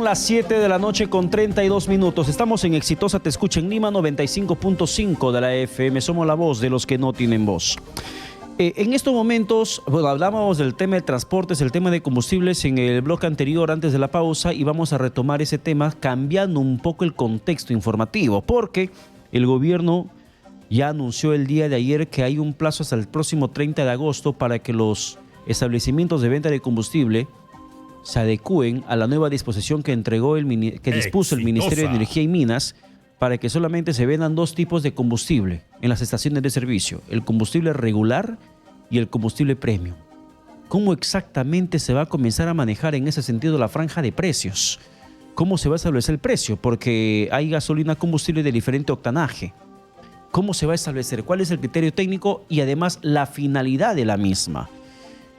las 7 de la noche con 32 minutos. Estamos en Exitosa Te Escucha en Lima 95.5 de la FM. Somos la voz de los que no tienen voz. En estos momentos, bueno, hablábamos del tema de transportes, el tema de combustibles en el bloque anterior antes de la pausa y vamos a retomar ese tema cambiando un poco el contexto informativo porque el gobierno ya anunció el día de ayer que hay un plazo hasta el próximo 30 de agosto para que los establecimientos de venta de combustible se adecúen a la nueva disposición que dispuso el Ministerio de Energía y Minas para que solamente se vendan dos tipos de combustible en las estaciones de servicio, el combustible regular y el combustible premium. ¿Cómo exactamente se va a comenzar a manejar en ese sentido la franja de precios? ¿Cómo se va a establecer el precio? Porque hay gasolina combustible de diferente octanaje. ¿Cómo se va a establecer? ¿Cuál es el criterio técnico y además la finalidad de la misma?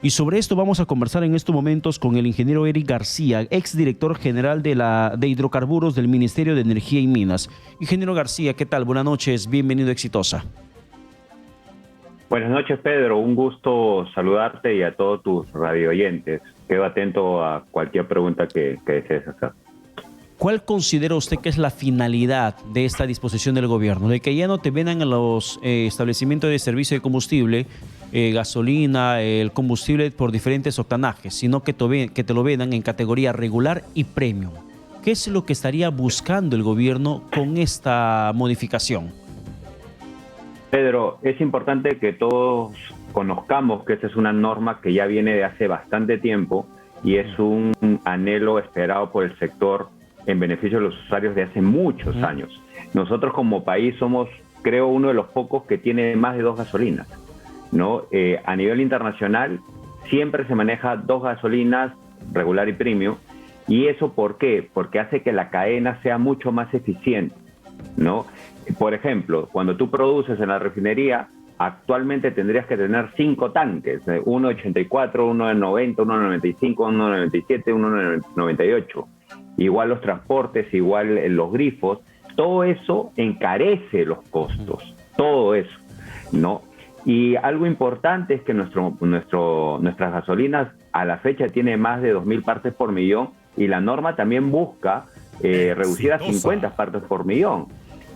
Y sobre esto vamos a conversar en estos momentos con el ingeniero Eric García, exdirector general de Hidrocarburos del Ministerio de Energía y Minas. Ingeniero García, ¿qué tal? Buenas noches, bienvenido a Exitosa. Buenas noches, Pedro. Un gusto saludarte y a todos tus radioyentes. Quedo atento a cualquier pregunta que desees hacer. ¿Cuál considera usted que es la finalidad de esta disposición del gobierno? De que ya no te vendan en los establecimientos de servicio de combustible, gasolina, el combustible por diferentes octanajes, sino que te lo vendan en categoría regular y premium. ¿Qué es lo que estaría buscando el gobierno con esta modificación? Pedro, es importante que todos conozcamos que esta es una norma que ya viene de hace bastante tiempo y es un anhelo esperado por el sector en beneficio de los usuarios de hace muchos años. Nosotros como país somos, creo, uno de los pocos que tiene más de dos gasolinas, ¿no? A nivel internacional siempre se maneja dos gasolinas, regular y premium, y eso ¿por qué? Porque hace que la cadena sea mucho más eficiente, ¿no? Por ejemplo, cuando tú produces en la refinería, actualmente tendrías que tener 5 tanques, uno de 84, uno de 90, uno de 95, uno de 97, uno de 98. Igual los transportes, igual los grifos, todo eso encarece los costos, todo eso, ¿no? Y algo importante es que nuestras gasolinas a la fecha tiene más de 2.000 partes por millón y la norma también busca reducir a 50 partes por millón,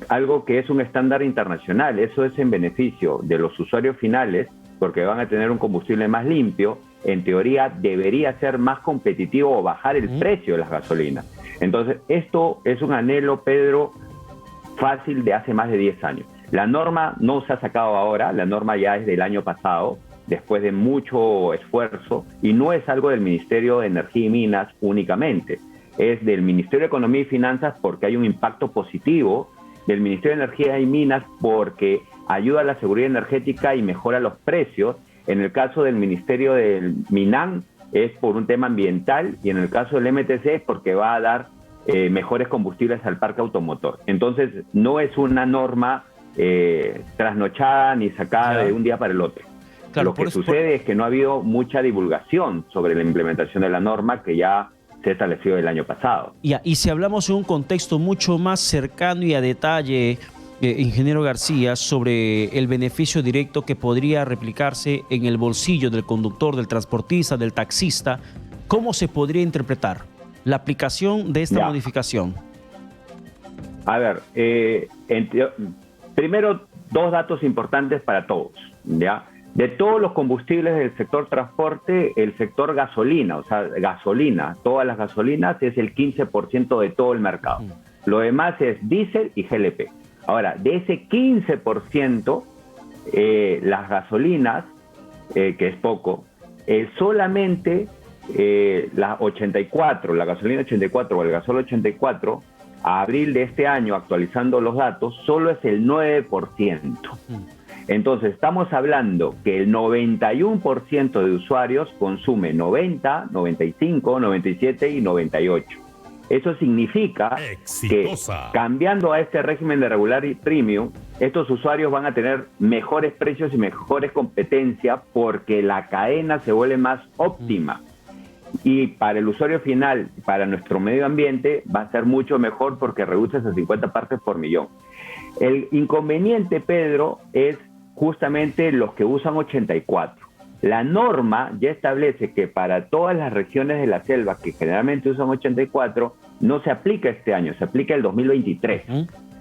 algo que es un estándar internacional. Eso es en beneficio de los usuarios finales porque van a tener un combustible más limpio. En teoría debería ser más competitivo o bajar el precio de las gasolinas. Entonces, esto es un anhelo, Pedro, fácil de hace más de 10 años. La norma no se ha sacado ahora, la norma ya es del año pasado, después de mucho esfuerzo, y no es algo del Ministerio de Energía y Minas únicamente, es del Ministerio de Economía y Finanzas porque hay un impacto positivo, del Ministerio de Energía y Minas porque ayuda a la seguridad energética y mejora los precios. En el caso del Ministerio del MINAM es por un tema ambiental y en el caso del MTC es porque va a dar mejores combustibles al parque automotor. Entonces no es una norma trasnochada ni sacada de un día para el otro. Claro, lo que sucede es que no ha habido mucha divulgación sobre la implementación de la norma que ya se estableció el año pasado. Y si hablamos en un contexto mucho más cercano y a detalle, ingeniero García, sobre el beneficio directo que podría replicarse en el bolsillo del conductor, del transportista, del taxista, ¿cómo se podría interpretar la aplicación de esta modificación? A ver, primero, dos datos importantes para todos, ¿ya? De todos los combustibles del sector transporte, el sector gasolina, o sea, gasolina, todas las gasolinas es el 15% de todo el mercado. Lo demás es diésel y GLP. Ahora, de ese 15%, las gasolinas, que es poco, solamente la 84, la gasolina 84 o el gasol 84, a abril de este año, actualizando los datos, solo es el 9%. Entonces, estamos hablando que el 91% de usuarios consume 90, 95, 97 y 98. Eso significa que cambiando a este régimen de regular y premium, estos usuarios van a tener mejores precios y mejores competencias porque la cadena se vuelve más óptima. Y para el usuario final, para nuestro medio ambiente, va a ser mucho mejor porque reduce a 50 partes por millón. El inconveniente, Pedro, es justamente los que usan 84. La norma ya establece que para todas las regiones de la selva que generalmente usan 84, no se aplica este año, se aplica el 2023,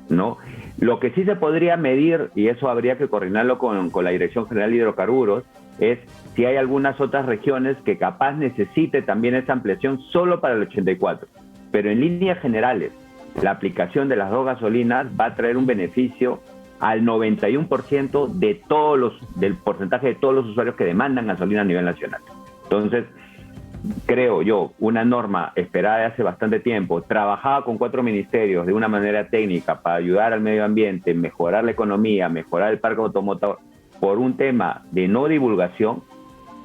¿no? Lo que sí se podría medir, y eso habría que coordinarlo con la Dirección General de Hidrocarburos, es si hay algunas otras regiones que capaz necesite también esta ampliación solo para el 84. Pero en líneas generales, la aplicación de las dos gasolinas va a traer un beneficio al 91% del porcentaje de todos los usuarios que demandan gasolina a nivel nacional. Entonces, creo yo, una norma esperada de hace bastante tiempo, trabajada con 4 ministerios de una manera técnica para ayudar al medio ambiente, mejorar la economía, mejorar el parque automotor, por un tema de no divulgación,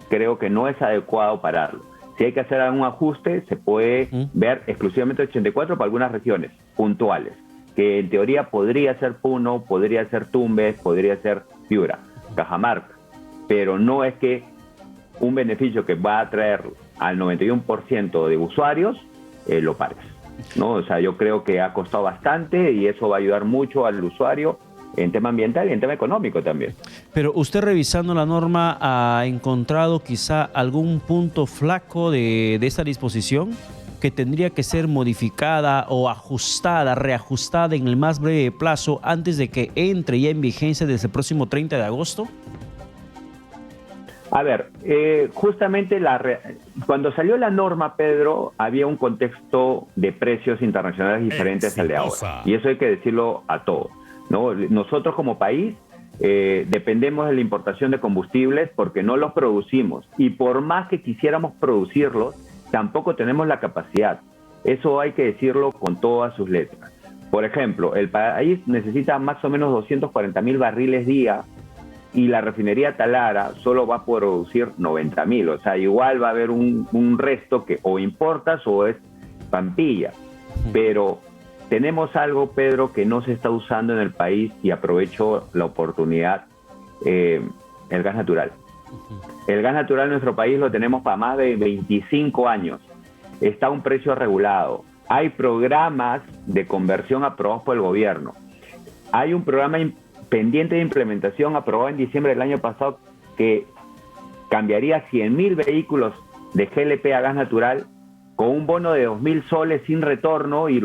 creo que no es adecuado pararlo. Si hay que hacer algún ajuste, se puede ver exclusivamente 84 para algunas regiones puntuales, que en teoría podría ser Puno, podría ser Tumbes, podría ser Piura, Cajamarca, pero no es que un beneficio que va a traer al 91% de usuarios lo pares, ¿no? O sea, yo creo que ha costado bastante y eso va a ayudar mucho al usuario en tema ambiental y en tema económico también. Pero usted, revisando la norma, ¿ha encontrado quizá algún punto flaco de esta disposición que tendría que ser modificada o ajustada, reajustada en el más breve plazo antes de que entre ya en vigencia desde el próximo 30 de agosto? A ver, justamente cuando salió la norma, Pedro, había un contexto de precios internacionales diferentes al de ahora. Y eso hay que decirlo a todos, ¿no? Nosotros como país dependemos de la importación de combustibles porque no los producimos. Y por más que quisiéramos producirlos, tampoco tenemos la capacidad. Eso hay que decirlo con todas sus letras. Por ejemplo, el país necesita más o menos 240.000 barriles día y la refinería Talara solo va a producir 90.000. O sea, igual va a haber un resto que o importas o es Pampilla. Pero tenemos algo, Pedro, que no se está usando en el país y aprovecho la oportunidad, el gas natural. El gas natural en nuestro país lo tenemos para más de 25 años. Está a un precio regulado. Hay programas de conversión aprobados por el gobierno. Hay un programa pendiente de implementación aprobado en diciembre del año pasado que cambiaría 100.000 vehículos de GLP a gas natural con un bono de 2.000 soles sin retorno y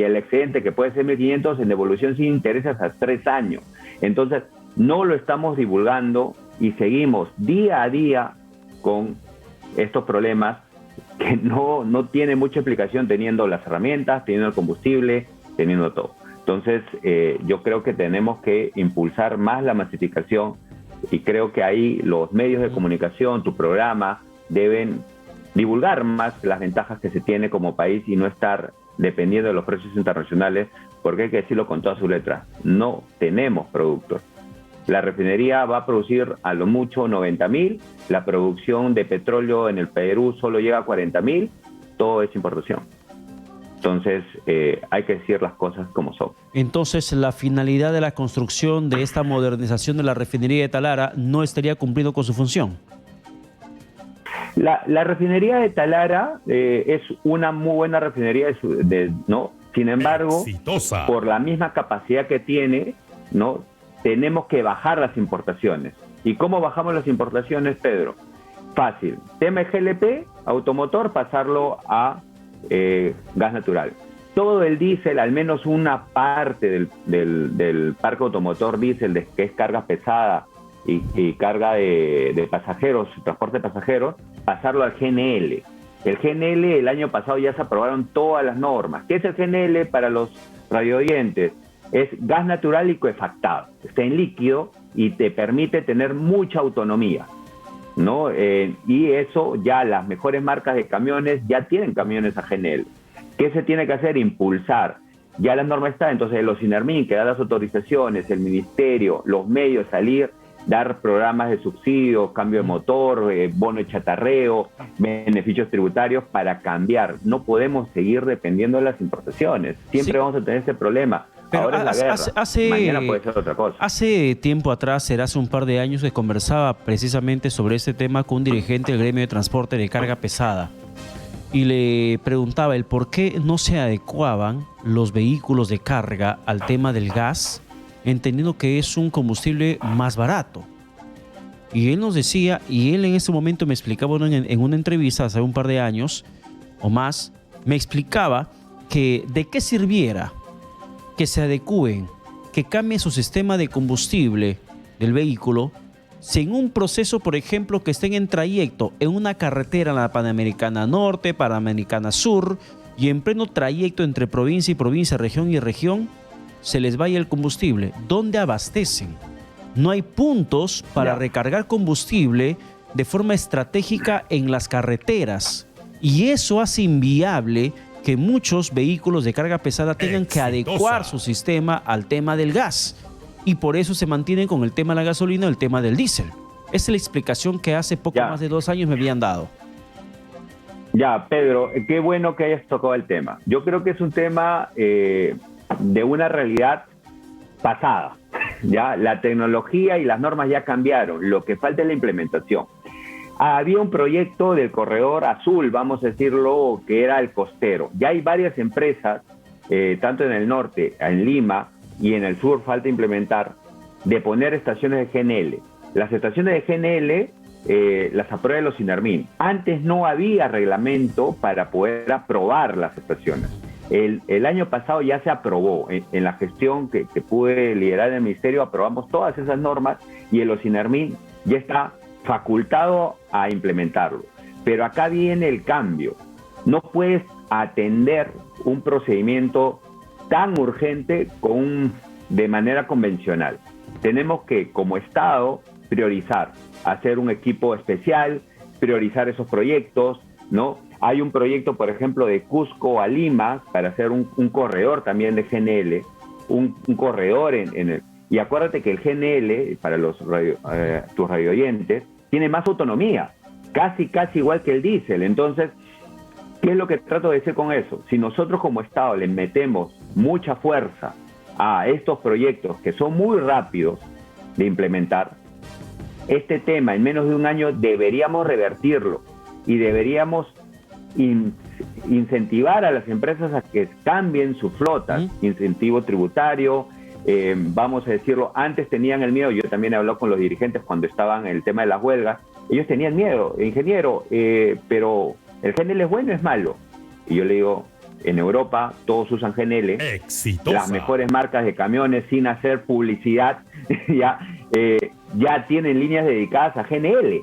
el excedente, que puede ser 1.500, en devolución sin intereses hasta 3 años. Entonces, no lo estamos divulgando y seguimos día a día con estos problemas que no tienen mucha explicación, teniendo las herramientas, teniendo el combustible, teniendo todo. Entonces, yo creo que tenemos que impulsar más la masificación y creo que ahí los medios de comunicación, tu programa, deben divulgar más las ventajas que se tiene como país y no estar dependiendo de los precios internacionales, porque hay que decirlo con todas sus letras, no tenemos productos. La refinería va a producir a lo mucho 90.000, la producción de petróleo en el Perú solo llega a 40.000, todo es importación. Entonces, hay que decir las cosas como son. Entonces, la finalidad de la construcción de esta modernización de la refinería de Talara no estaría cumpliendo con su función. La refinería de Talara es una muy buena refinería, ¿no? Sin embargo, exitosa, por la misma capacidad que tiene, ¿no? Tenemos que bajar las importaciones. ¿Y cómo bajamos las importaciones, Pedro? Fácil. Tema GLP, automotor, pasarlo a gas natural. Todo el diésel, al menos una parte del parque automotor diésel, que es carga pesada y carga de pasajeros, transporte de pasajeros, pasarlo al GNL. El GNL, el año pasado ya se aprobaron todas las normas. ¿Qué es el GNL para los radioyentes? Es gas natural licuefactado. Está en líquido y te permite tener mucha autonomía, ¿no? Y eso ya las mejores marcas de camiones ya tienen camiones a GNL. ¿Qué se tiene que hacer? Impulsar. Ya la norma está, entonces los INERMIN, que da las autorizaciones, el ministerio, los medios, salir, dar programas de subsidio, cambio de motor, bono de chatarreo, beneficios tributarios para cambiar. No podemos seguir dependiendo de las importaciones. Siempre vamos a tener ese problema. Pero ahora es la guerra. Mañana puede ser otra cosa. Hace tiempo atrás, hace un par de años, que conversaba precisamente sobre este tema con un dirigente del gremio de transporte de carga pesada. Y le preguntaba el por qué no se adecuaban los vehículos de carga al tema del gas, entendiendo que es un combustible más barato. Y él nos decía, y él en ese momento me explicaba en una entrevista hace un par de años o más, me explicaba que de qué sirviera que se adecúen, que cambien su sistema de combustible del vehículo, si en un proceso, por ejemplo, que estén en trayecto en una carretera en la Panamericana Norte, Panamericana Sur, y en pleno trayecto entre provincia y provincia, región y región, se les vaya el combustible. ¿Dónde abastecen? No hay puntos para recargar combustible de forma estratégica en las carreteras. Y eso hace inviable que muchos vehículos de carga pesada tengan que adecuar su sistema al tema del gas. Y por eso se mantienen con el tema de la gasolina y el tema del diésel. Esa es la explicación que hace poco más de 2 años me habían dado. Ya, Pedro, qué bueno que hayas tocado el tema. Yo creo que es un tema de una realidad pasada. Ya, la tecnología y las normas ya cambiaron. Lo que falta es la implementación. Había un proyecto del corredor azul, vamos a decirlo, que era el costero. Ya hay varias empresas, tanto en el norte, en Lima, y en el sur falta implementar, de poner estaciones de GNL. Las estaciones de GNL las aprueba los INARMIN. Antes no había reglamento para poder aprobar las estaciones. El año pasado ya se aprobó. En la gestión que pude liderar en el ministerio, aprobamos todas esas normas y el INARMIN ya está facultado a implementarlo. Pero acá viene el cambio. No puedes atender un procedimiento tan urgente de manera convencional. Tenemos que, como Estado, priorizar, hacer un equipo especial, priorizar esos proyectos, ¿no? Hay un proyecto, por ejemplo, de Cusco a Lima para hacer un corredor también de GNL, un corredor y acuérdate que el GNL, para tus radioyentes, tiene más autonomía, casi igual que el diésel. Entonces, ¿qué es lo que trato de decir con eso? Si nosotros como Estado le metemos mucha fuerza a estos proyectos que son muy rápidos de implementar, este tema en menos de un año deberíamos revertirlo y deberíamos incentivar a las empresas a que cambien sus flotas, incentivo tributario, vamos a decirlo, antes tenían el miedo, yo también he hablado con los dirigentes cuando estaban en el tema de las huelgas, ellos tenían miedo, ingeniero, pero ¿el GNL es bueno o es malo? Y yo le digo, en Europa todos usan GNL, exitosa, las mejores marcas de camiones sin hacer publicidad ya tienen líneas dedicadas a GNL.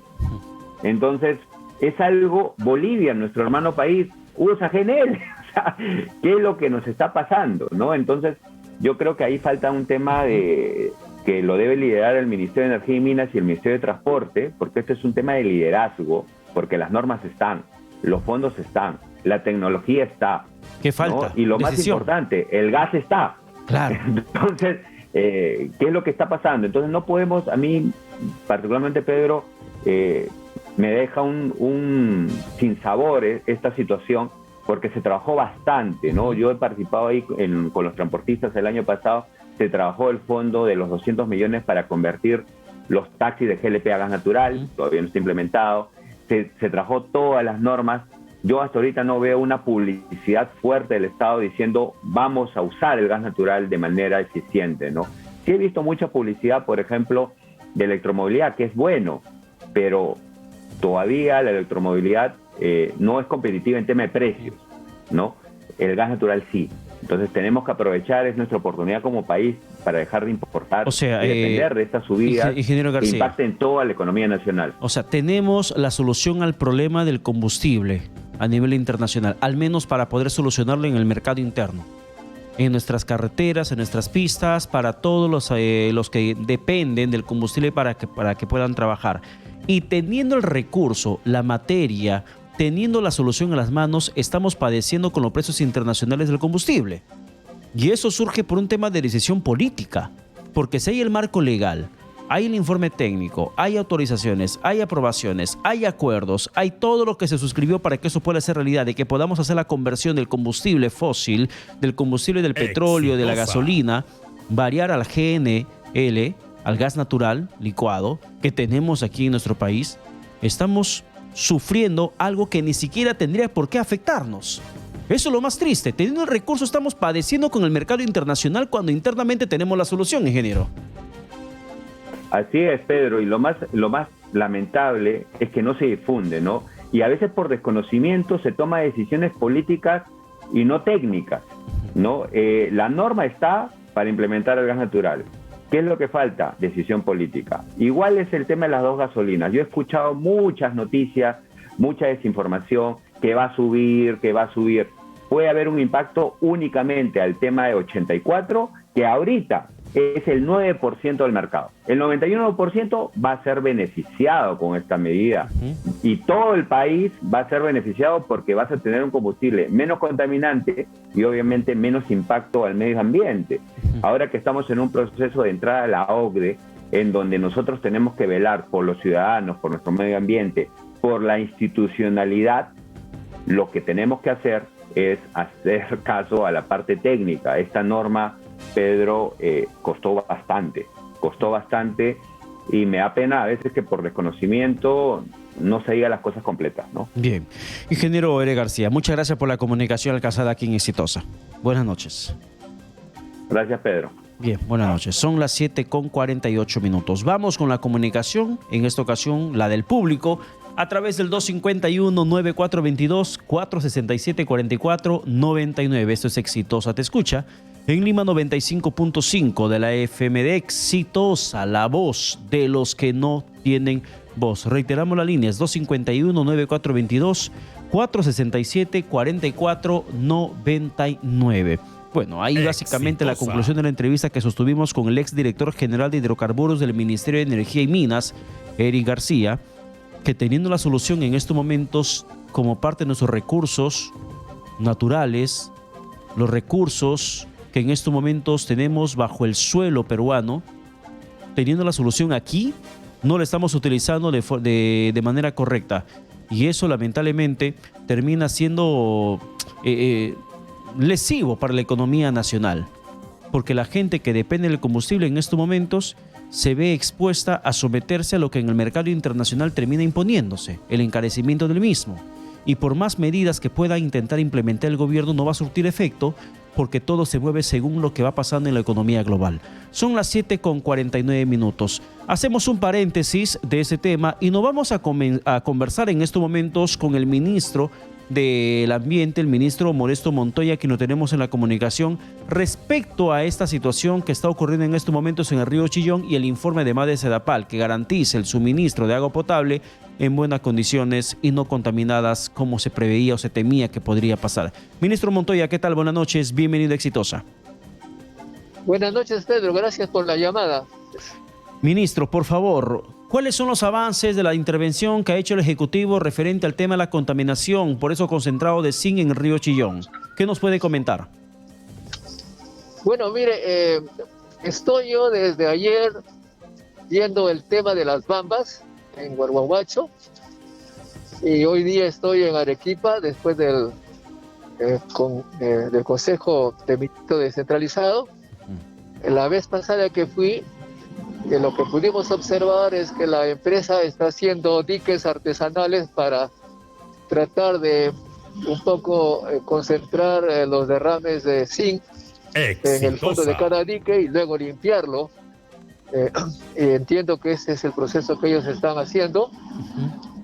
Entonces, es algo, Bolivia, nuestro hermano país, usa GNL. O sea, ¿qué es lo que nos está pasando, no? Entonces, yo creo que ahí falta un tema que lo debe liderar el Ministerio de Energía y Minas y el Ministerio de Transporte, porque este es un tema de liderazgo, porque las normas están, los fondos están, la tecnología está. ¿Qué falta? ¿No? Y lo más importante, el gas está. Claro. Entonces, ¿qué es lo que está pasando? Entonces no podemos, a mí, particularmente Pedro, me deja un sinsabor esta situación, porque se trabajó bastante, ¿no? Yo he participado ahí con los transportistas el año pasado, se trabajó el fondo de los 200 millones para convertir los taxis de GLP a gas natural, todavía no está implementado, se trabajó todas las normas. Yo hasta ahorita no veo una publicidad fuerte del Estado diciendo vamos a usar el gas natural de manera eficiente, ¿no? Sí he visto mucha publicidad, por ejemplo, de electromovilidad, que es bueno, pero todavía la electromovilidad no es competitiva en tema de precios, ¿no? El gas natural sí. Entonces tenemos que aprovechar, es nuestra oportunidad como país para dejar de importar, y depender de estas subidas que impacten toda la economía nacional. O sea, tenemos la solución al problema del combustible a nivel internacional, al menos para poder solucionarlo en el mercado interno, en nuestras carreteras, en nuestras pistas, para todos los que dependen del combustible para que puedan trabajar. Y teniendo el recurso, la materia, teniendo la solución en las manos, estamos padeciendo con los precios internacionales del combustible. Y eso surge por un tema de decisión política, porque si hay el marco legal, hay el informe técnico, hay autorizaciones, hay aprobaciones, hay acuerdos, hay todo lo que se suscribió para que eso pueda ser realidad, de que podamos hacer la conversión del combustible fósil, del combustible del petróleo, de la gasolina, variar al GNL, al gas natural licuado que tenemos aquí en nuestro país. Estamos sufriendo algo que ni siquiera tendría por qué afectarnos. Eso es lo más triste. Teniendo el recurso estamos padeciendo con el mercado internacional cuando internamente tenemos la solución, ingeniero. Así es, Pedro, y lo más lamentable es que no se difunde, ¿no? Y a veces por desconocimiento se toman decisiones políticas y no técnicas, ¿no? La norma está para implementar el gas natural. ¿Qué es lo que falta? Decisión política. Igual es el tema de las dos gasolinas. Yo he escuchado muchas noticias, mucha desinformación, que va a subir, que va a subir. Puede haber un impacto únicamente al tema de 84, que ahorita es el 9% del mercado. El 91% va a ser beneficiado con esta medida. Y todo el país va a ser beneficiado porque vas a tener un combustible menos contaminante y obviamente menos impacto al medio ambiente. Ahora que estamos en un proceso de entrada a la OCDE, en donde nosotros tenemos que velar por los ciudadanos, por nuestro medio ambiente, por la institucionalidad, lo que tenemos que hacer es hacer caso a la parte técnica. Esta norma, Pedro, costó bastante y me da pena a veces que por desconocimiento no se diga las cosas completas, ¿no? Bien. Ingeniero Ere García, muchas gracias por la comunicación alcanzada aquí en Exitosa. Buenas noches. Gracias, Pedro. Bien, buenas noches. Son las 7:48. Vamos con la comunicación, en esta ocasión la del público, a través del 251-9422, 467-4499. Esto es Exitosa Te Escucha, en Lima 95.5 de la FM de Exitosa, la voz de los que no tienen voz. Reiteramos las líneas, 251-9422, 467-4499. Bueno, ahí básicamente la conclusión de la entrevista que sostuvimos con el exdirector general de Hidrocarburos del Ministerio de Energía y Minas, Eric García, que teniendo la solución en estos momentos como parte de nuestros recursos naturales, los recursos que en estos momentos tenemos bajo el suelo peruano, teniendo la solución aquí, no la estamos utilizando de manera correcta. Y eso lamentablemente termina siendo lesivo para la economía nacional, porque la gente que depende del combustible en estos momentos se ve expuesta a someterse a lo que en el mercado internacional termina imponiéndose, el encarecimiento del mismo. Y por más medidas que pueda intentar implementar el gobierno, no va a surtir efecto, porque todo se mueve según lo que va pasando en la economía global. Son las 7:49. Hacemos un paréntesis de ese tema y nos vamos a conversar en estos momentos con el ministro del Ambiente, el ministro Modesto Montoya, que lo tenemos en la comunicación, respecto a esta situación que está ocurriendo en estos momentos en el río Chillón y el informe de MADE Sedapal, que garantice el suministro de agua potable en buenas condiciones y no contaminadas como se preveía o se temía que podría pasar. Ministro Montoya, ¿qué tal? Buenas noches, bienvenido a Exitosa. Buenas noches, Pedro, gracias por la llamada. Ministro, por favor, ¿cuáles son los avances de la intervención que ha hecho el Ejecutivo referente al tema de la contaminación por eso concentrado de zinc en el río Chillón? ¿Qué nos puede comentar? Bueno, mire, estoy yo desde ayer viendo el tema de las bambas en Huarhuahuacho y hoy día estoy en Arequipa después del Consejo de Ministros Descentralizado. La vez pasada que fui, lo que pudimos observar es que la empresa está haciendo diques artesanales para tratar de un poco concentrar los derrames de zinc en el fondo de cada dique y luego limpiarlo. Y entiendo que ese es el proceso que ellos están haciendo.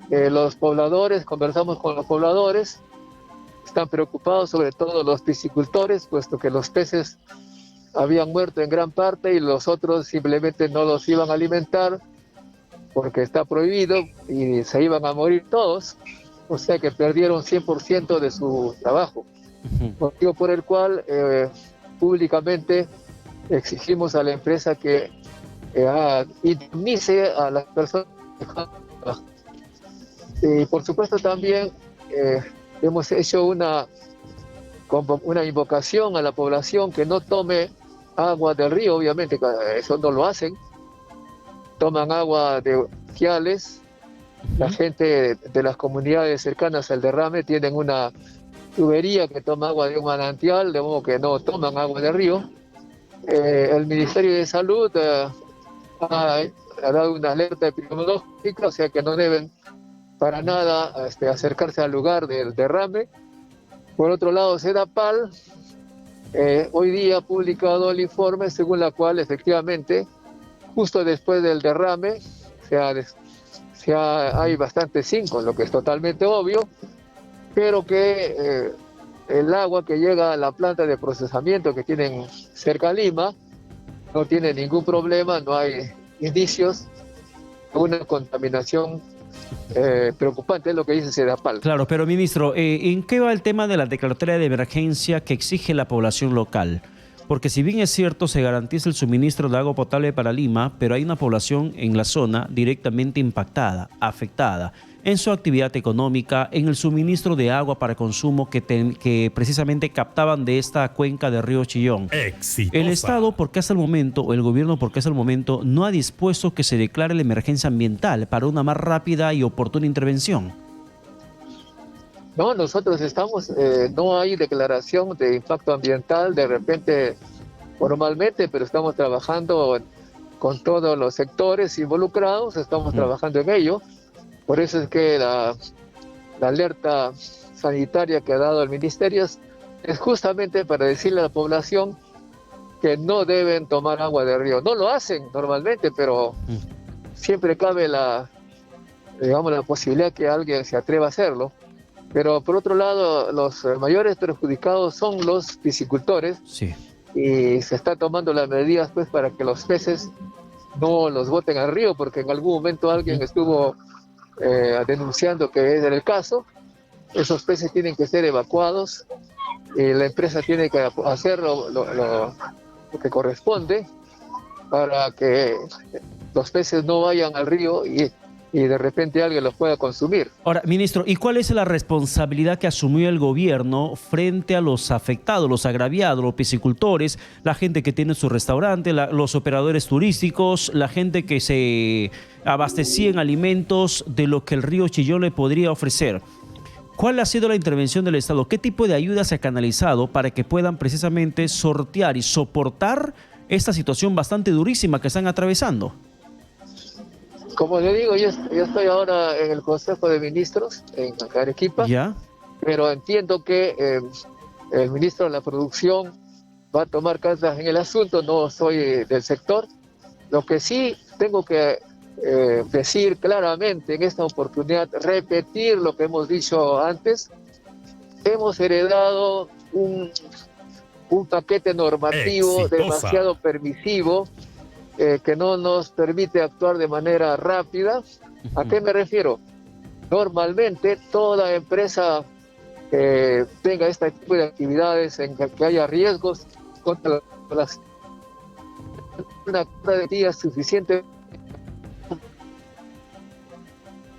Los pobladores, conversamos con los pobladores, están preocupados, sobre todo los piscicultores, puesto que los peces habían muerto en gran parte y los otros simplemente no los iban a alimentar porque está prohibido y se iban a morir todos, o sea que perdieron 100% de su trabajo, motivo por el cual públicamente exigimos a la empresa que indemnice a las personas. Y por supuesto también hemos hecho una invocación a la población que no tome agua del río, obviamente eso no lo hacen, toman agua de manantiales. La gente de las comunidades cercanas al derrame tienen una tubería que toma agua de un manantial, de modo que no toman agua del río. El Ministerio de Salud ha dado una alerta epidemiológica, o sea que no deben para nada acercarse al lugar del derrame. Por otro lado, Sedapal hoy día ha publicado el informe según la cual efectivamente justo después del derrame hay bastante zinc, lo que es totalmente obvio, pero que el agua que llega a la planta de procesamiento que tienen cerca a Lima no tiene ningún problema, no hay indicios de una contaminación preocupante, es lo que dice Sedapal. Claro, pero ministro, ¿en qué va el tema de la declaratoria de emergencia que exige la población local? Porque si bien es cierto, se garantiza el suministro de agua potable para Lima, pero hay una población en la zona directamente impactada, afectada en su actividad económica, en el suministro de agua para consumo que precisamente captaban de esta cuenca de Río Chillón. Exitosa. El Estado, porque hasta el momento, o el gobierno, porque hasta el momento, no ha dispuesto que se declare la emergencia ambiental para una más rápida y oportuna intervención. No, nosotros estamos, no hay declaración de impacto ambiental de repente formalmente, pero estamos trabajando con todos los sectores involucrados, estamos trabajando en ello. Por eso es que la alerta sanitaria que ha dado el Ministerio es justamente para decirle a la población que no deben tomar agua de río. No lo hacen normalmente, pero siempre cabe la posibilidad que alguien se atreva a hacerlo. Pero por otro lado, los mayores perjudicados son los piscicultores. Sí. Y se está tomando las medidas pues para que los peces no los boten al río, porque en algún momento alguien estuvo denunciando que es el caso. Esos peces tienen que ser evacuados y la empresa tiene que hacer lo que corresponde para que los peces no vayan al río y de repente alguien los pueda consumir. Ahora, ministro, ¿y cuál es la responsabilidad que asumió el gobierno frente a los afectados, los agraviados, los piscicultores, la gente que tiene su restaurante, los operadores turísticos, la gente que se abastecía en alimentos de lo que el río Chillón le podría ofrecer? ¿Cuál ha sido la intervención del Estado? ¿Qué tipo de ayuda se ha canalizado para que puedan precisamente sortear y soportar esta situación bastante durísima que están atravesando? Como le digo, yo estoy ahora en el Consejo de Ministros en Arequipa, ¿Ya? pero entiendo que el ministro de la Producción va a tomar cartas en el asunto, no soy del sector. Lo que sí tengo que decir claramente en esta oportunidad, repetir lo que hemos dicho antes, hemos heredado un paquete normativo demasiado permisivo, que no nos permite actuar de manera rápida. ¿A qué me refiero? Normalmente toda empresa que tenga este tipo de actividades en que haya riesgos contra una cantidad de días suficiente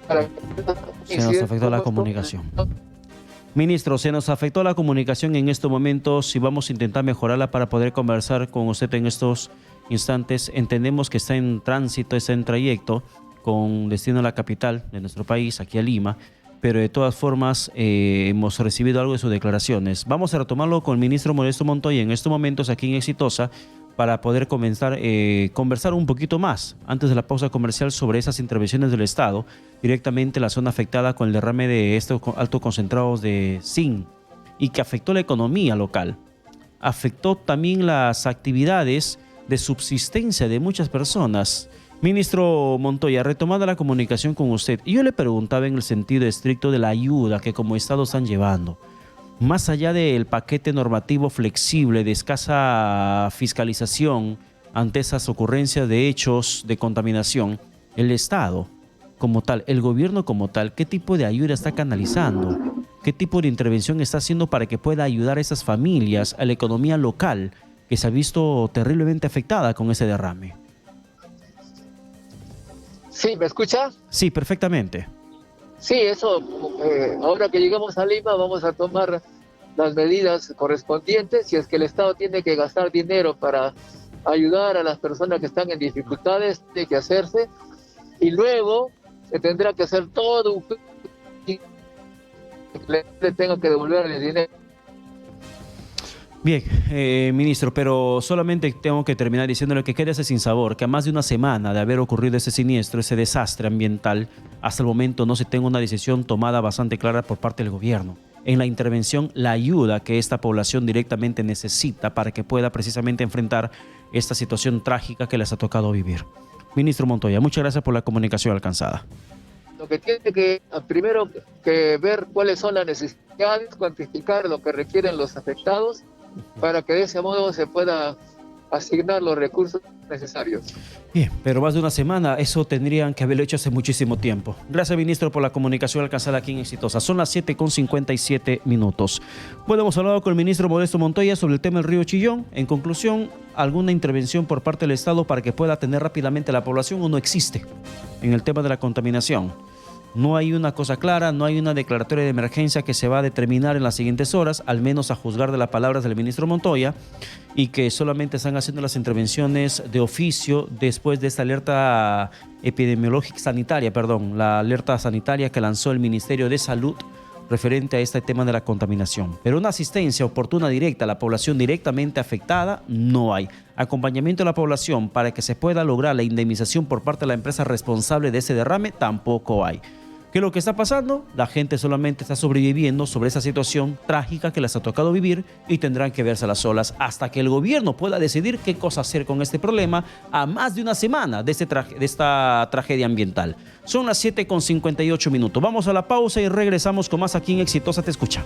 para Se nos afectó la comunicación. Ministro, se nos afectó la comunicación en estos momentos y vamos a intentar mejorarla para poder conversar con usted en estos instantes. Entendemos que está en tránsito, está en trayecto con destino a la capital de nuestro país, aquí a Lima, pero de todas formas hemos recibido algo de sus declaraciones. Vamos a retomarlo con el ministro Modesto Montoya en estos momentos aquí en Exitosa para poder conversar un poquito más antes de la pausa comercial sobre esas intervenciones del Estado directamente en la zona afectada con el derrame de estos altos concentrados de zinc y que afectó la economía local. Afectó también las actividades de subsistencia de muchas personas. Ministro Montoya, retomando la comunicación con usted, yo le preguntaba en el sentido estricto de la ayuda que como Estado están llevando. Más allá del paquete normativo flexible de escasa fiscalización ante esas ocurrencias de hechos de contaminación, el Estado como tal, el gobierno como tal, ¿qué tipo de ayuda está canalizando? ¿Qué tipo de intervención está haciendo para que pueda ayudar a esas familias, a la economía local que se ha visto terriblemente afectada con ese derrame? Sí, ¿me escucha? Sí, perfectamente. Sí, eso, ahora que llegamos a Lima vamos a tomar las medidas correspondientes. Si es que el Estado tiene que gastar dinero para ayudar a las personas que están en dificultades, tiene que hacerse. Y luego se tendrá que hacer todo un que le tenga que devolver el dinero. Bien, ministro, pero solamente tengo que terminar diciéndole que queda ese sinsabor, que a más de una semana de haber ocurrido ese siniestro, ese desastre ambiental, hasta el momento no se tenga una decisión tomada bastante clara por parte del gobierno. En la intervención, la ayuda que esta población directamente necesita para que pueda precisamente enfrentar esta situación trágica que les ha tocado vivir. Ministro Montoya, muchas gracias por la comunicación alcanzada. Lo que tiene que primero que ver cuáles son las necesidades ya cuantificar lo que requieren los afectados para que de ese modo se pueda asignar los recursos necesarios. Bien, pero más de una semana, eso tendrían que haberlo hecho hace muchísimo tiempo. Gracias, ministro, por la comunicación alcanzada aquí en Exitosa. Son las 7:57. Bueno, hemos hablado con el ministro Modesto Montoya sobre el tema del río Chillón. En conclusión, ¿alguna intervención por parte del Estado para que pueda atender rápidamente a la población o no existe en el tema de la contaminación? No hay una cosa clara, no hay una declaratoria de emergencia que se va a determinar en las siguientes horas, al menos a juzgar de las palabras del ministro Montoya, y que solamente están haciendo las intervenciones de oficio después de esta alerta epidemiológica sanitaria, la alerta sanitaria que lanzó el Ministerio de Salud referente a este tema de la contaminación. Pero una asistencia oportuna directa a la población directamente afectada no hay. Acompañamiento a la población para que se pueda lograr la indemnización por parte de la empresa responsable de ese derrame tampoco hay. ¿Qué es lo que está pasando? La gente solamente está sobreviviendo sobre esa situación trágica que les ha tocado vivir y tendrán que verse a las solas hasta que el gobierno pueda decidir qué cosa hacer con este problema a más de una semana de esta tragedia ambiental. Son las 7:58. Vamos a la pausa y regresamos con más aquí en Exitosa Te Escucha.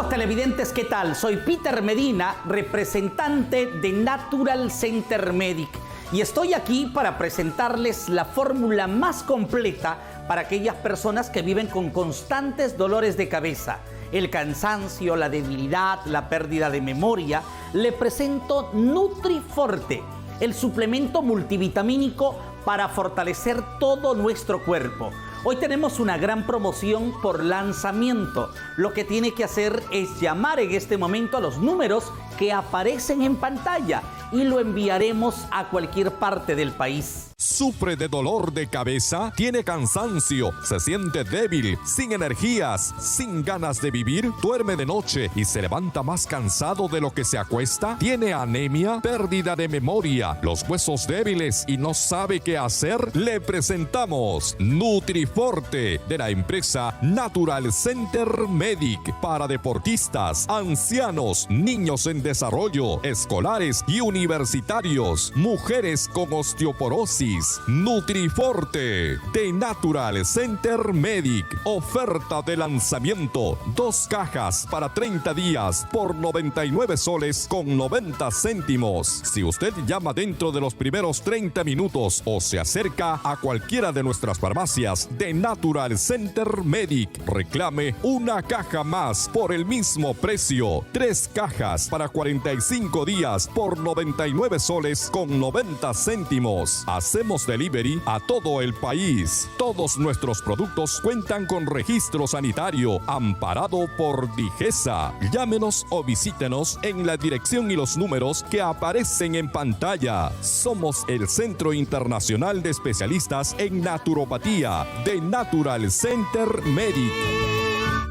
Televidentes, ¿qué tal? Soy Peter Medina, representante de Natural Center Medic, y estoy aquí para presentarles la fórmula más completa para aquellas personas que viven con constantes dolores de cabeza, el cansancio, la debilidad, la pérdida de memoria. Le presento NutriForte, el suplemento multivitamínico para fortalecer todo nuestro cuerpo. Hoy tenemos una gran promoción por lanzamiento. Lo que tiene que hacer es llamar en este momento a los números que aparecen en pantalla y lo enviaremos a cualquier parte del país. ¿Sufre de dolor de cabeza? ¿Tiene cansancio? ¿Se siente débil, sin energías, sin ganas de vivir? ¿Duerme de noche y se levanta más cansado de lo que se acuesta? ¿Tiene anemia? ¿Pérdida de memoria? ¿Los huesos débiles y no sabe qué hacer? Le presentamos NutriForte de la empresa Natural Center Medic para deportistas, ancianos, niños en desarrollo, escolares y universitarios, mujeres con osteoporosis. NutriForte de Natural Center Medic. Oferta de lanzamiento: 2 cajas para 30 días por 99 soles con 90 céntimos. Si usted llama dentro de los primeros 30 minutos o se acerca a cualquiera de nuestras farmacias de Natural Center Medic, reclame una caja más por el mismo precio. 3 cajas para 45 días por 99 soles con 90 céntimos. Hacemos delivery a todo el país. Todos nuestros productos cuentan con registro sanitario amparado por Digesa. Llámenos o visítenos en la dirección y los números que aparecen en pantalla. Somos el Centro Internacional de Especialistas en Naturopatía de Natural Center Medic.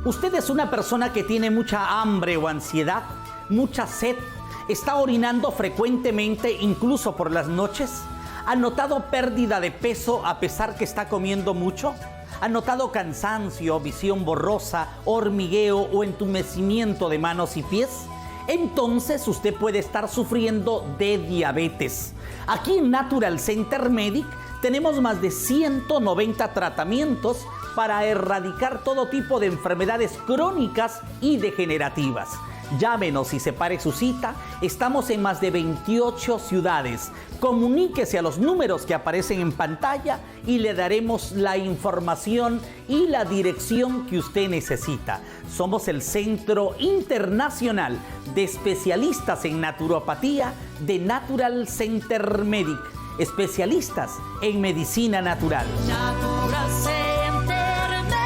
¿Usted es una persona que tiene mucha hambre o ansiedad, mucha sed? ¿Está orinando frecuentemente, incluso por las noches? ¿Ha notado pérdida de peso a pesar que está comiendo mucho? ¿Ha notado cansancio, visión borrosa, hormigueo o entumecimiento de manos y pies? Entonces usted puede estar sufriendo de diabetes. Aquí en Natural Center Medic tenemos más de 190 tratamientos para erradicar todo tipo de enfermedades crónicas y degenerativas. Llámenos y separe su cita. Estamos en más de 28 ciudades. Comuníquese a los números que aparecen en pantalla y le daremos la información y la dirección que usted necesita. Somos el Centro Internacional de Especialistas en Naturopatía de Natural Center Medic. Especialistas en medicina natural. Natural Center Medic.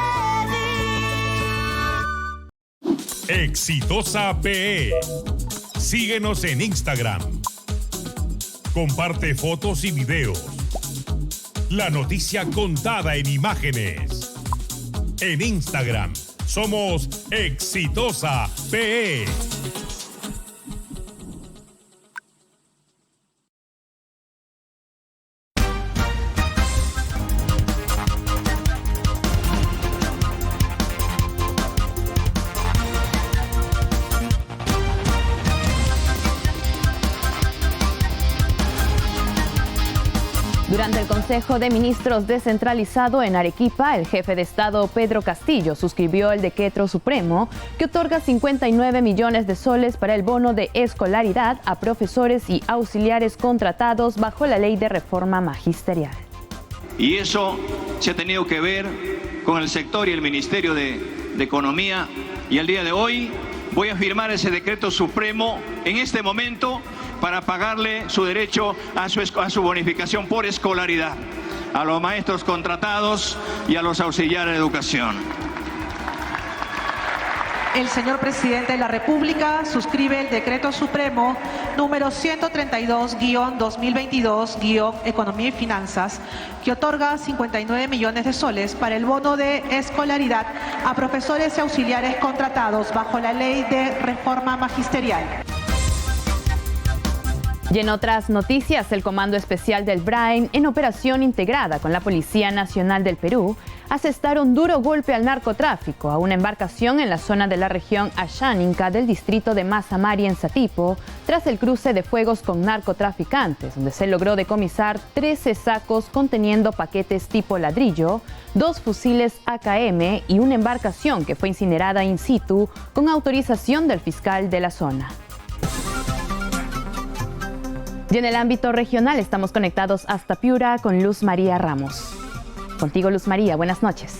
Exitosa PE. Síguenos en Instagram. Comparte fotos y videos. La noticia contada en imágenes. En Instagram Somos Exitosa PE. Durante el Consejo de Ministros descentralizado en Arequipa, el jefe de Estado Pedro Castillo suscribió el decreto supremo que otorga 59 millones de soles para el bono de escolaridad a profesores y auxiliares contratados bajo la ley de reforma magisterial. Y eso se ha tenido que ver con el sector y el Ministerio de Economía, y el día de hoy voy a firmar ese decreto supremo en este momento para pagarle su derecho a su bonificación por escolaridad a los maestros contratados y a los auxiliares de educación. El señor presidente de la República suscribe el decreto supremo número 132-2022-Economía y Finanzas, que otorga 59 millones de soles para el bono de escolaridad a profesores y auxiliares contratados bajo la ley de reforma magisterial. Y en otras noticias, el Comando Especial del BRAEN, en operación integrada con la Policía Nacional del Perú, asestaron duro golpe al narcotráfico a una embarcación en la zona de la región Asháninca del distrito de Mazamari en Satipo, tras el cruce de fuegos con narcotraficantes, donde se logró decomisar 13 sacos conteniendo paquetes tipo ladrillo, 2 fusiles AKM y una embarcación que fue incinerada in situ con autorización del fiscal de la zona. Y en el ámbito regional estamos conectados hasta Piura con Luz María Ramos. Contigo, Luz María, buenas noches.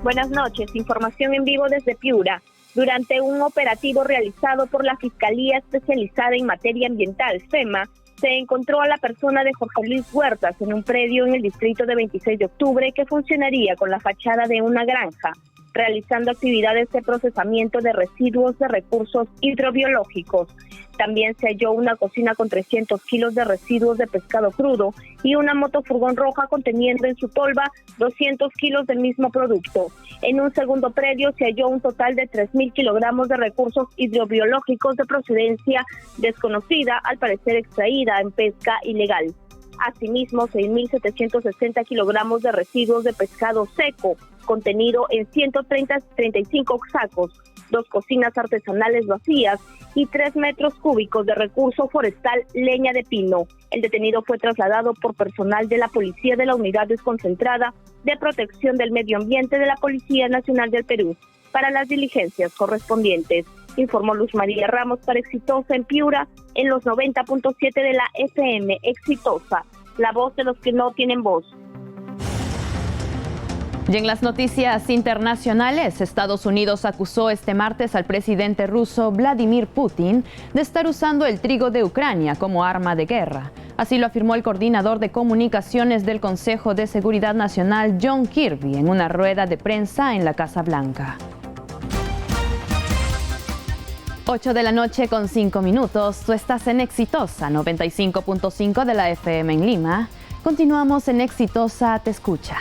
Buenas noches, información en vivo desde Piura. Durante un operativo realizado por la Fiscalía Especializada en Materia Ambiental, FEMA, se encontró a la persona de Jorge Luis Huertas en un predio en el distrito de 26 de octubre que funcionaría con la fachada de una granja, realizando actividades de procesamiento de residuos de recursos hidrobiológicos. También se halló una cocina con 300 kilos de residuos de pescado crudo y una motofurgón roja conteniendo en su tolva 200 kilos del mismo producto. En un segundo predio se halló un total de 3.000 kilogramos de recursos hidrobiológicos de procedencia desconocida, al parecer extraída en pesca ilegal. Asimismo, 6.760 kilogramos de residuos de pescado seco, contenido en 135 sacos, 2 cocinas artesanales vacías y 3 metros cúbicos de recurso forestal leña de pino. El detenido fue trasladado por personal de la Policía de la Unidad Desconcentrada de Protección del Medio Ambiente de la Policía Nacional del Perú para las diligencias correspondientes. Informó Luz María Ramos para Exitosa en Piura en los 90.7 de la FM. Exitosa, la voz de los que no tienen voz. Y en las noticias internacionales, Estados Unidos acusó este martes al presidente ruso Vladimir Putin de estar usando el trigo de Ucrania como arma de guerra. Así lo afirmó el coordinador de comunicaciones del Consejo de Seguridad Nacional, John Kirby, en una rueda de prensa en la Casa Blanca. 8 de la noche con 5 minutos. Tú estás en Exitosa 95.5 de la FM en Lima. Continuamos en Exitosa Te Escucha.